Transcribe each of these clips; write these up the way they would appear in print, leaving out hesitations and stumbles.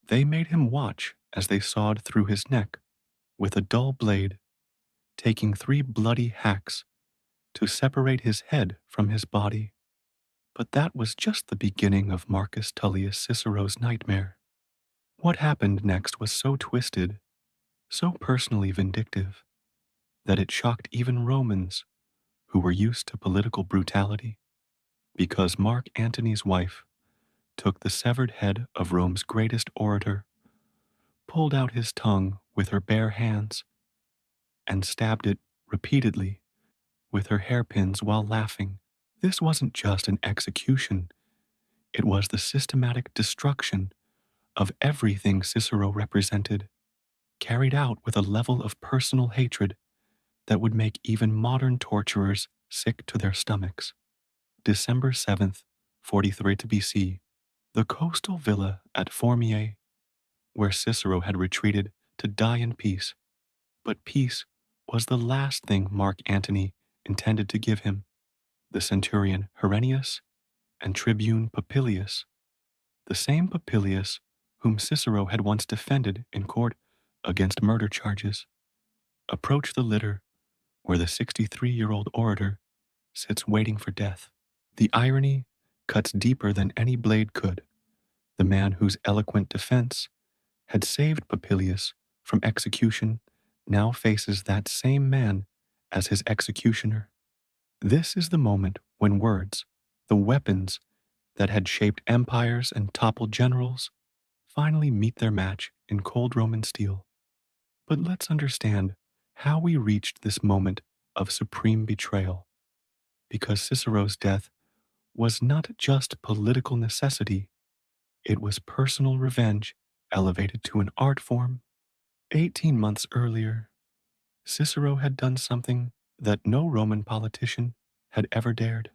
They made him watch as they sawed through his neck with a dull blade, taking 3 bloody hacks to separate his head from his body. But that was just the beginning of Marcus Tullius Cicero's nightmare. What happened next was so twisted, so personally vindictive, that it shocked even Romans who were used to political brutality, because Mark Antony's wife took the severed head of Rome's greatest orator, pulled out his tongue with her bare hands, and stabbed it repeatedly with her hairpins while laughing. This wasn't just an execution, it was the systematic destruction of everything Cicero represented, carried out with a level of personal hatred that would make even modern torturers sick to their stomachs. December 7th, 43 BC, the coastal villa at Formiae, where Cicero had retreated to die in peace. But peace was the last thing Mark Antony intended to give him. The centurion Herennius and tribune Popilius, the same Popilius whom Cicero had once defended in court against murder charges, approached the litter where the 63-year-old orator sits waiting for death. The irony cuts deeper than any blade could. The man whose eloquent defense had saved Popilius from execution now faces that same man as his executioner. This is the moment when words, the weapons that had shaped empires and toppled generals, finally meet their match in cold Roman steel. But let's understand how we reached this moment of supreme betrayal, because Cicero's death was not just political necessity, it was personal revenge elevated to an art form. 18 months earlier, Cicero had done something that no Roman politician had ever dared.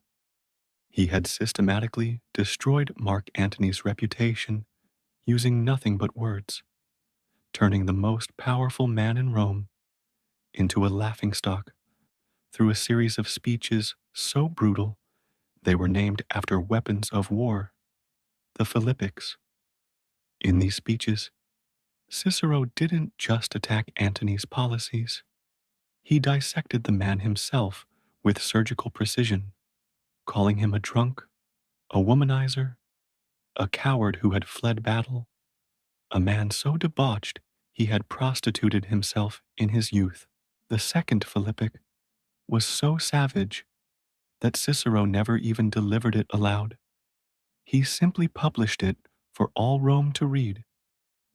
He had systematically destroyed Mark Antony's reputation using nothing but words, turning the most powerful man in Rome into a laughingstock through a series of speeches so brutal they were named after weapons of war, the Philippics. In these speeches, Cicero didn't just attack Antony's policies. He dissected the man himself with surgical precision, calling him a drunk, a womanizer, a coward who had fled battle, a man so debauched he had prostituted himself in his youth. The second Philippic was so savage that Cicero never even delivered it aloud. He simply published it for all Rome to read,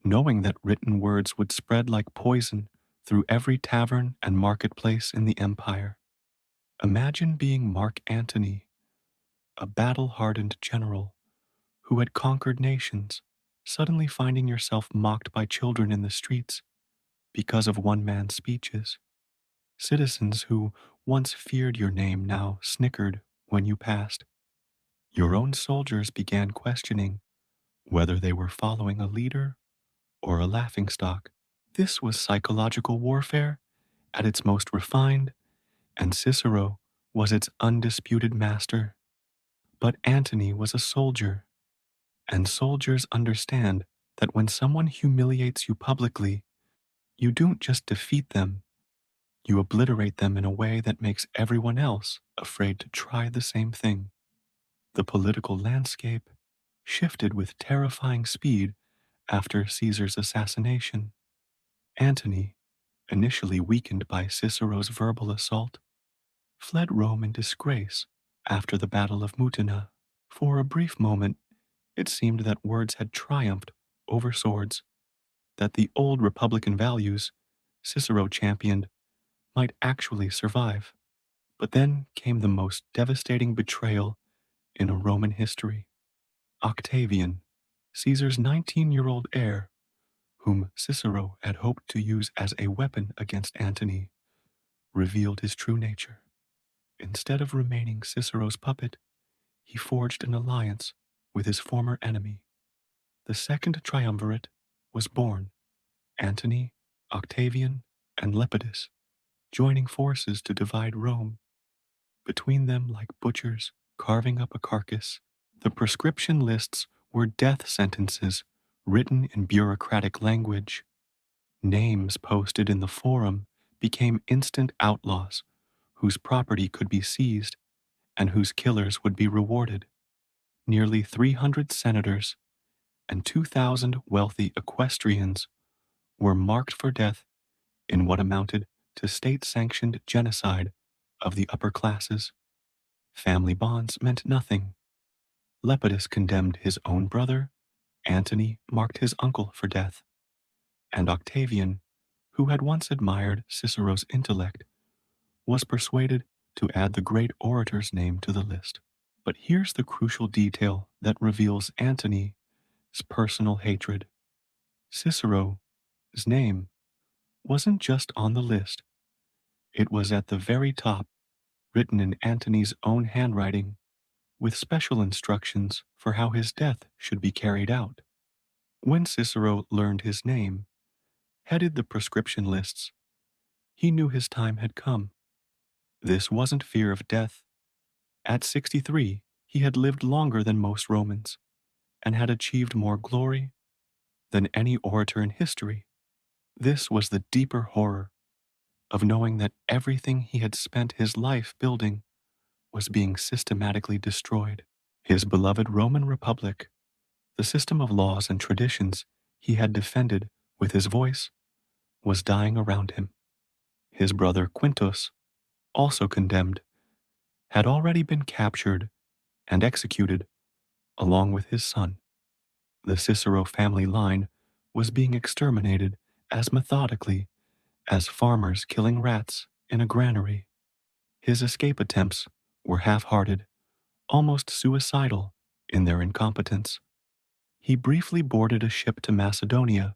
knowing that written words would spread like poison through every tavern and marketplace in the empire. Imagine being Mark Antony, a battle-hardened general who had conquered nations, suddenly finding yourself mocked by children in the streets because of one man's speeches. Citizens who once feared your name now snickered when you passed. Your own soldiers began questioning whether they were following a leader or a laughingstock. This was psychological warfare at its most refined, and Cicero was its undisputed master. But Antony was a soldier, and soldiers understand that when someone humiliates you publicly, you don't just defeat them, you obliterate them in a way that makes everyone else afraid to try the same thing. The political landscape shifted with terrifying speed after Caesar's assassination. Antony, initially weakened by Cicero's verbal assault, fled Rome in disgrace after the Battle of Mutina. For a brief moment, it seemed that words had triumphed over swords, that the old republican values Cicero championed might actually survive. But then came the most devastating betrayal in a Roman history. Octavian, Caesar's 19-year-old heir, whom Cicero had hoped to use as a weapon against Antony, revealed his true nature. Instead of remaining Cicero's puppet, he forged an alliance with his former enemy. The second triumvirate was born: Antony, Octavian, and Lepidus, joining forces to divide Rome. Between them, like butchers carving up a carcass, the proscription lists were death sentences written in bureaucratic language. Names posted in the forum became instant outlaws whose property could be seized and whose killers would be rewarded. Nearly 300 senators and 2,000 wealthy equestrians were marked for death in what amounted to state-sanctioned genocide of the upper classes. Family bonds meant nothing. Lepidus condemned his own brother, Antony marked his uncle for death, and Octavian, who had once admired Cicero's intellect, was persuaded to add the great orator's name to the list. But here's the crucial detail that reveals Antony's personal hatred. Cicero's name wasn't just on the list, it was at the very top, written in Antony's own handwriting, with special instructions for how his death should be carried out. When Cicero learned his name, headed the proscription lists, he knew his time had come. This wasn't fear of death. At 63, he had lived longer than most Romans and had achieved more glory than any orator in history. This was the deeper horror of knowing that everything he had spent his life building was being systematically destroyed. His beloved Roman Republic, the system of laws and traditions he had defended with his voice, was dying around him. His brother Quintus, also condemned, had already been captured and executed along with his son. The Cicero family line was being exterminated as methodically as farmers killing rats in a granary. His escape attempts were half-hearted, almost suicidal in their incompetence. He briefly boarded a ship to Macedonia,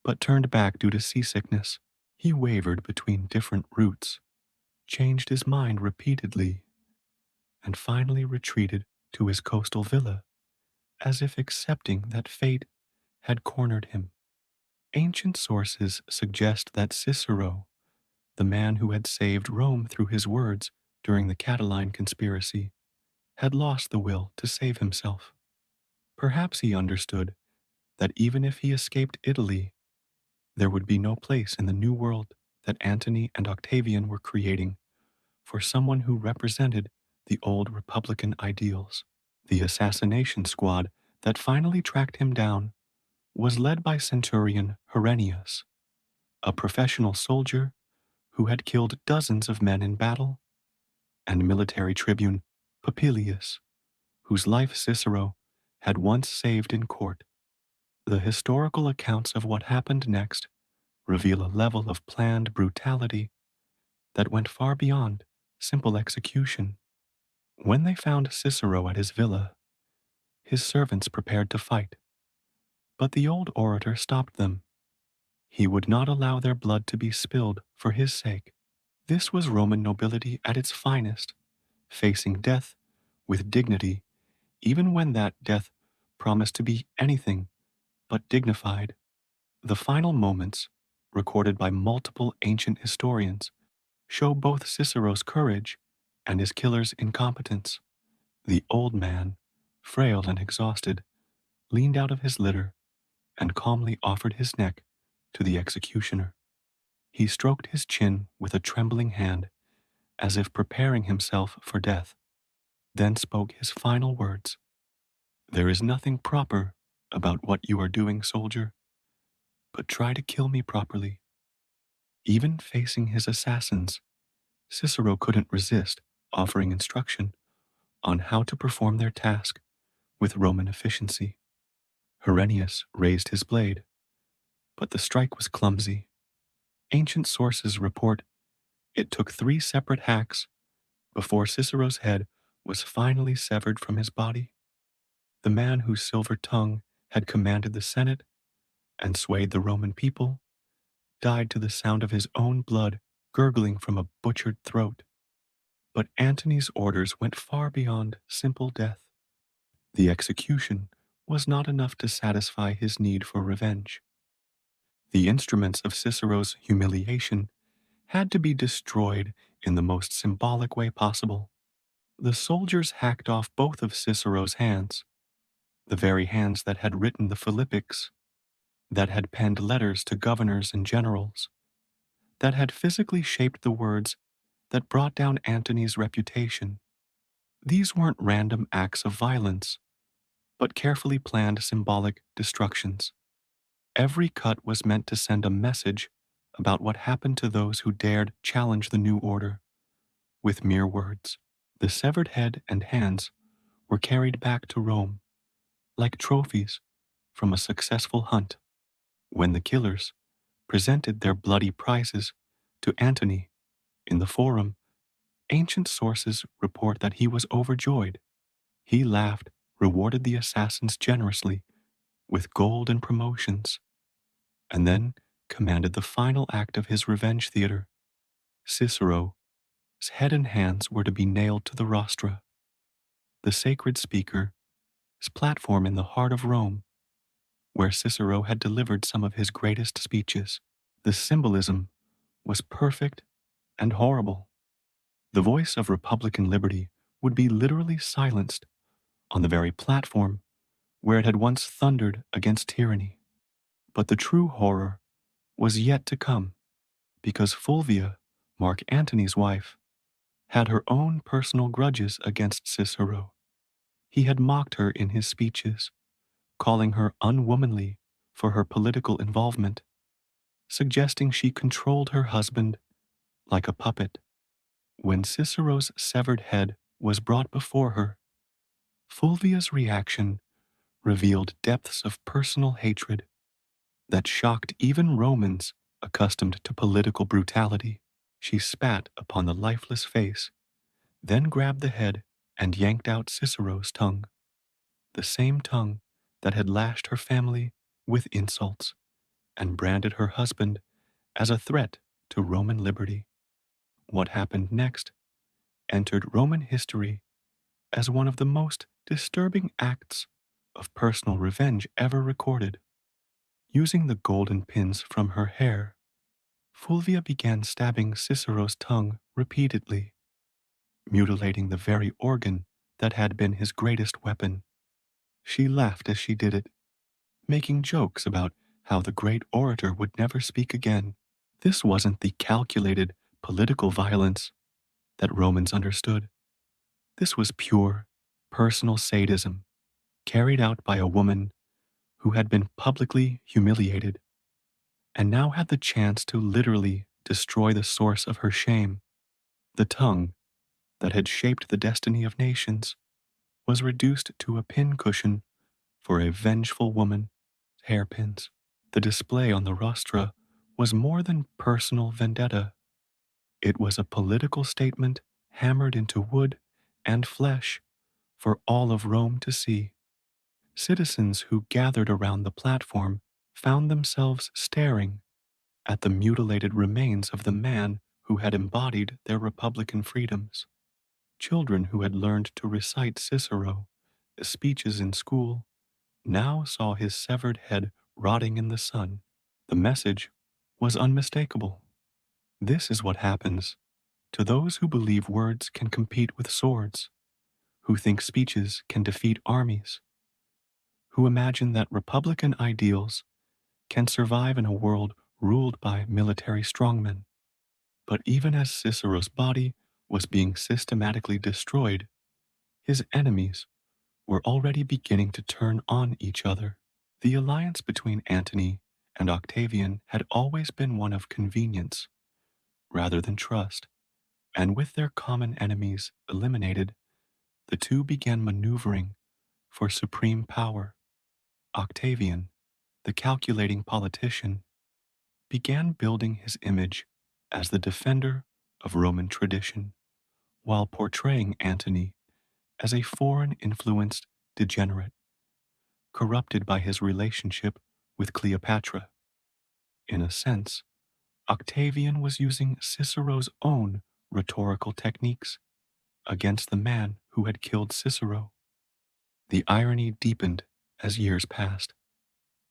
but turned back due to seasickness. He wavered between different routes, changed his mind repeatedly, and finally retreated to his coastal villa, as if accepting that fate had cornered him. Ancient sources suggest that Cicero, the man who had saved Rome through his words during the Catiline conspiracy, had lost the will to save himself. Perhaps he understood that even if he escaped Italy, there would be no place in the new world that Antony and Octavian were creating for someone who represented the old Republican ideals. The assassination squad that finally tracked him down was led by Centurion Herennius, a professional soldier who had killed dozens of men in battle, and military tribune Popilius, whose life Cicero had once saved in court. The historical accounts of what happened next reveal a level of planned brutality that went far beyond simple execution. When they found Cicero at his villa, his servants prepared to fight, but the old orator stopped them. He would not allow their blood to be spilled for his sake. This was Roman nobility at its finest, facing death with dignity, even when that death promised to be anything but dignified. The final moments, recorded by multiple ancient historians, show both Cicero's courage and his killer's incompetence. The old man, frail and exhausted, leaned out of his litter and calmly offered his neck to the executioner. He stroked his chin with a trembling hand, as if preparing himself for death, then spoke his final words. "There is nothing proper about what you are doing, soldier, but try to kill me properly." Even facing his assassins, Cicero couldn't resist offering instruction on how to perform their task with Roman efficiency. Herennius raised his blade, but the strike was clumsy. Ancient sources report it took 3 separate hacks before Cicero's head was finally severed from his body. The man whose silver tongue had commanded the Senate and swayed the Roman people died to the sound of his own blood gurgling from a butchered throat. But Antony's orders went far beyond simple death. The execution was not enough to satisfy his need for revenge. The instruments of Cicero's humiliation had to be destroyed in the most symbolic way possible. The soldiers hacked off both of Cicero's hands, The very hands that had written the Philippics, that had penned letters to governors and generals, that had physically shaped the words that brought down Antony's reputation. These weren't random acts of violence, but carefully planned symbolic destructions. Every cut was meant to send a message about what happened to those who dared challenge the new order with mere words. The severed head and hands were carried back to Rome like trophies from a successful hunt. When the killers presented their bloody prizes to Antony in the forum, ancient sources report that he was overjoyed. He laughed, rewarded the assassins generously with gold and promotions, and then commanded the final act of his revenge theater. Cicero's head and hands were to be nailed to the Rostra, the sacred speaker's platform in the heart of Rome, where Cicero had delivered some of his greatest speeches. The symbolism was perfect and horrible. The voice of Republican liberty would be literally silenced on the very platform where it had once thundered against tyranny. But the true horror was yet to come, because Fulvia, Mark Antony's wife, had her own personal grudges against Cicero. He had mocked her in his speeches, calling her unwomanly for her political involvement, suggesting she controlled her husband like a puppet. When Cicero's severed head was brought before her, Fulvia's reaction revealed depths of personal hatred that shocked even Romans accustomed to political brutality. She spat upon the lifeless face, then grabbed the head and yanked out Cicero's tongue, the same tongue that had lashed her family with insults and branded her husband as a threat to Roman liberty. What happened next entered Roman history as one of the most disturbing acts of personal revenge ever recorded. Using the golden pins from her hair, Fulvia began stabbing Cicero's tongue repeatedly, mutilating the very organ that had been his greatest weapon. She laughed as she did it, making jokes about how the great orator would never speak again. This wasn't the calculated political violence that Romans understood. This was pure, personal sadism, carried out by a woman who had been publicly humiliated and now had the chance to literally destroy the source of her shame. The tongue that had shaped the destiny of nations was reduced to a pincushion for a vengeful woman's hairpins. The display on the rostra was more than personal vendetta. It was a political statement hammered into wood and flesh for all of Rome to see. Citizens who gathered around the platform found themselves staring at the mutilated remains of the man who had embodied their republican freedoms. Children who had learned to recite Cicero's speeches in school now saw his severed head rotting in the sun. The message was unmistakable. This is what happens to those who believe words can compete with swords, who think speeches can defeat armies, who imagine that republican ideals can survive in a world ruled by military strongmen. But even as Cicero's body was being systematically destroyed, his enemies were already beginning to turn on each other. The alliance between Antony and Octavian had always been one of convenience rather than trust, and with their common enemies eliminated, the two began maneuvering for supreme power. Octavian, the calculating politician, began building his image as the defender of Roman tradition, while portraying Antony as a foreign-influenced degenerate, corrupted by his relationship with Cleopatra. In a sense, Octavian was using Cicero's own rhetorical techniques against the man who had killed Cicero. The irony deepened as years passed.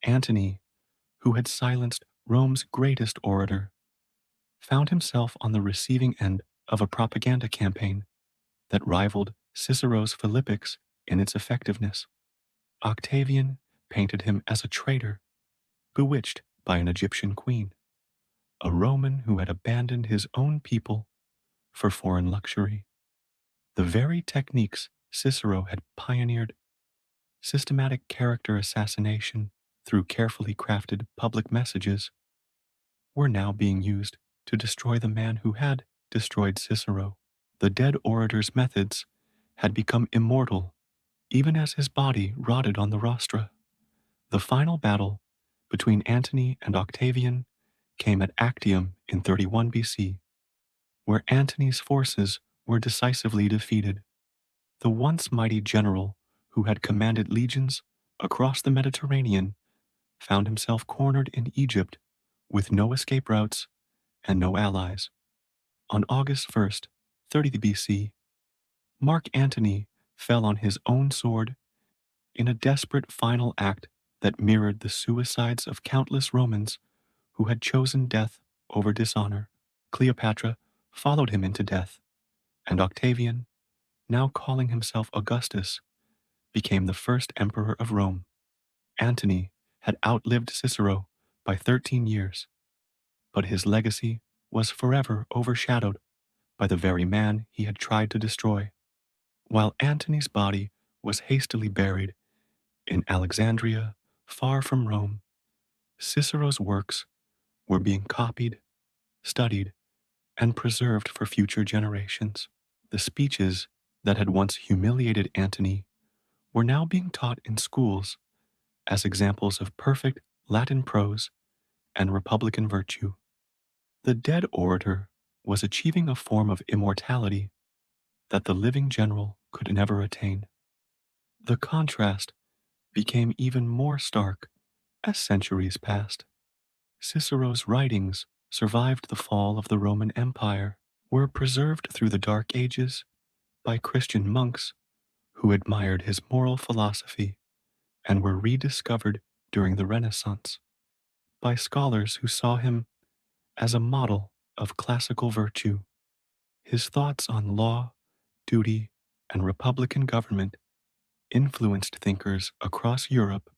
Antony, who had silenced Rome's greatest orator, found himself on the receiving end of a propaganda campaign that rivaled Cicero's Philippics in its effectiveness. Octavian painted him as a traitor, bewitched by an Egyptian queen, a Roman who had abandoned his own people for foreign luxury. The very techniques Cicero had pioneered, systematic character assassination through carefully crafted public messages, were now being used to destroy the man who had destroyed Cicero. The dead orator's methods had become immortal even as his body rotted on the Rostra. The final battle between Antony and Octavian came at Actium in 31 BC, where Antony's forces were decisively defeated. The once mighty general who had commanded legions across the Mediterranean found himself cornered in Egypt with no escape routes and no allies. On August 1st, 30 BC, Mark Antony fell on his own sword in a desperate final act that mirrored the suicides of countless Romans who had chosen death over dishonor. Cleopatra followed him into death, and Octavian, now calling himself Augustus, became the first emperor of Rome. Antony had outlived Cicero by 13 years, but his legacy was forever overshadowed by the very man he had tried to destroy. While Antony's body was hastily buried in Alexandria, far from Rome, Cicero's works were being copied, studied, and preserved for future generations. The speeches that had once humiliated Antony were now being taught in schools as examples of perfect Latin prose and republican virtue. The dead orator was achieving a form of immortality that the living general could never attain. The contrast became even more stark as centuries passed. Cicero's writings survived the fall of the Roman Empire, were preserved through the Dark Ages by Christian monks who admired his moral philosophy, and were rediscovered during the Renaissance by scholars who saw him as a model of classical virtue. His thoughts on law, duty, and republican government influenced thinkers across Europe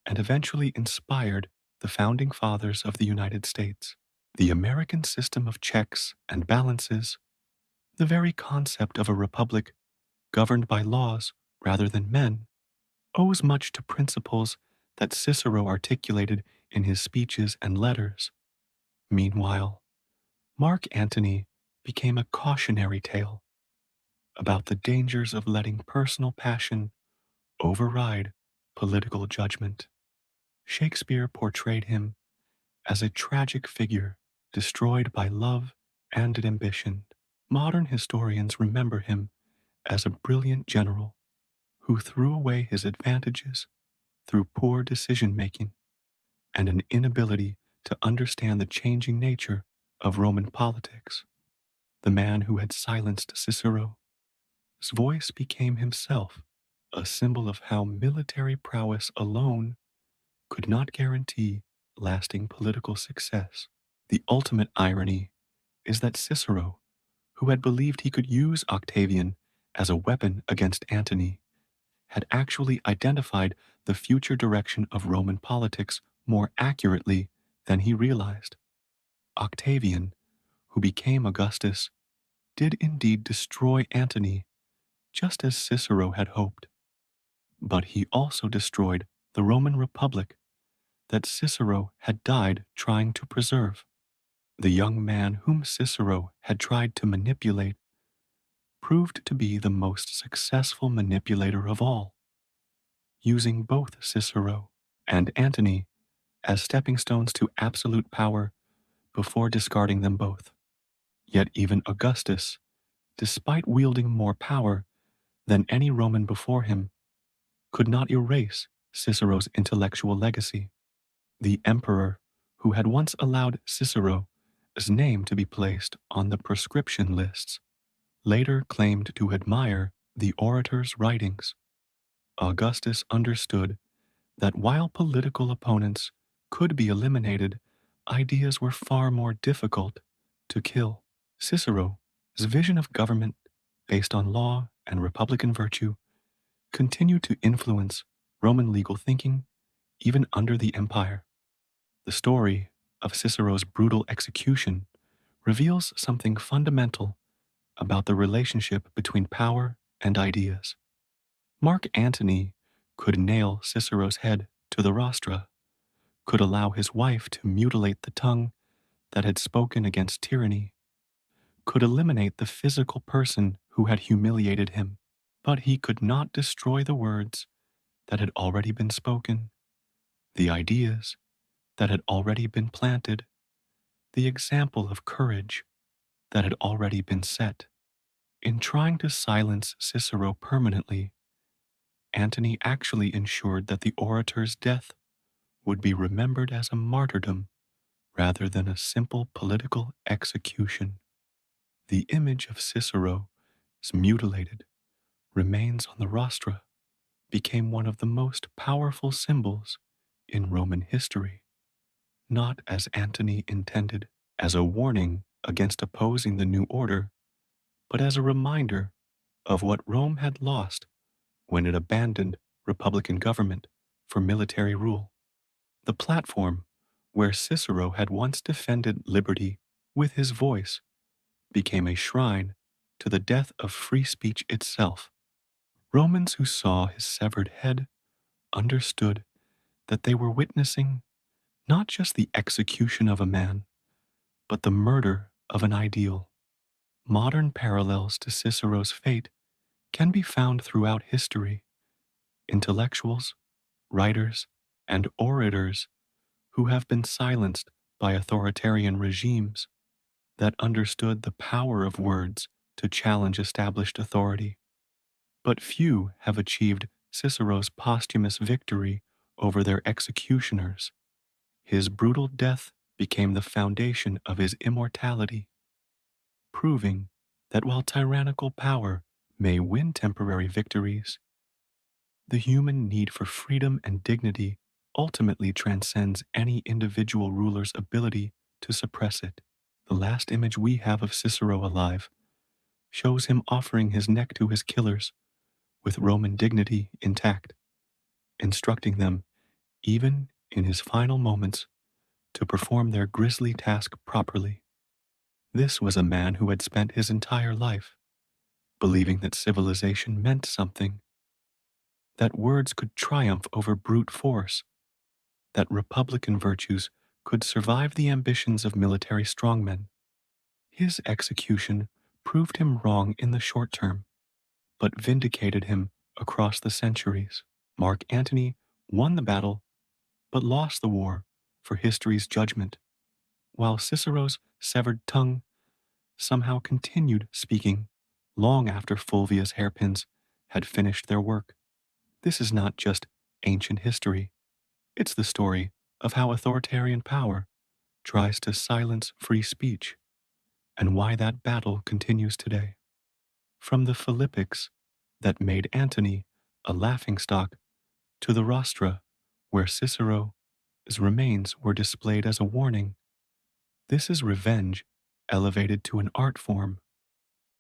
and eventually inspired the founding fathers of the United States. The American system of checks and balances, the very concept of a republic governed by laws rather than men, owes much to principles that Cicero articulated in his speeches and letters. Meanwhile, Mark Antony became a cautionary tale about the dangers of letting personal passion override political judgment. Shakespeare portrayed him as a tragic figure destroyed by love and ambition. Modern historians remember him as a brilliant general who threw away his advantages through poor decision-making and an inability to understand the changing nature of Roman politics. The man who had silenced Cicero's voice became himself a symbol of how military prowess alone could not guarantee lasting political success. The ultimate irony is that Cicero, who had believed he could use Octavian as a weapon against Antony, had actually identified the future direction of Roman politics more accurately than he realized. Octavian, who became Augustus, did indeed destroy Antony, just as Cicero had hoped. But he also destroyed the Roman Republic that Cicero had died trying to preserve. The young man whom Cicero had tried to manipulate proved to be the most successful manipulator of all, using both Cicero and Antony as stepping stones to absolute power before discarding them both. Yet even Augustus, despite wielding more power than any Roman before him, could not erase Cicero's intellectual legacy. The emperor who had once allowed Cicero's name to be placed on the proscription lists later claimed to admire the orator's writings. Augustus understood that while political opponents could be eliminated, ideas were far more difficult to kill. Cicero's vision of government based on law and republican virtue continued to influence Roman legal thinking even under the empire. The story of Cicero's brutal execution reveals something fundamental about the relationship between power and ideas. Mark Antony could nail Cicero's head to the rostra, could allow his wife to mutilate the tongue that had spoken against tyranny, could eliminate the physical person who had humiliated him, but he could not destroy the words that had already been spoken, the ideas that had already been planted, the example of courage that had already been set. In trying to silence Cicero permanently, Antony actually ensured that the orator's death would be remembered as a martyrdom rather than a simple political execution. The image of Cicero as mutilated remains on the rostra became one of the most powerful symbols in Roman history, not as Antony intended, as a warning against opposing the new order, but as a reminder of what Rome had lost when it abandoned republican government for military rule. The platform where Cicero had once defended liberty with his voice became a shrine to the death of free speech itself. Romans who saw his severed head understood that they were witnessing not just the execution of a man, but the murder of an ideal. Modern parallels to Cicero's fate can be found throughout history. Intellectuals, writers, and orators who have been silenced by authoritarian regimes that understood the power of words to challenge established authority. But few have achieved Cicero's posthumous victory over their executioners. His brutal death became the foundation of his immortality, proving that while tyrannical power may win temporary victories, the human need for freedom and dignity ultimately transcends any individual ruler's ability to suppress it. The last image we have of Cicero alive shows him offering his neck to his killers with Roman dignity intact, instructing them, even in his final moments, to perform their grisly task properly. This was a man who had spent his entire life believing that civilization meant something, that words could triumph over brute force, that republican virtues could survive the ambitions of military strongmen. His execution proved him wrong in the short term, but vindicated him across the centuries. Mark Antony won the battle, but lost the war for history's judgment, while Cicero's severed tongue somehow continued speaking long after Fulvia's hairpins had finished their work. This is not just ancient history, it's the story of how authoritarian power tries to silence free speech and why that battle continues today. From the Philippics that made Antony a laughingstock to the Rostra where Cicero's remains were displayed as a warning, this is revenge elevated to an art form.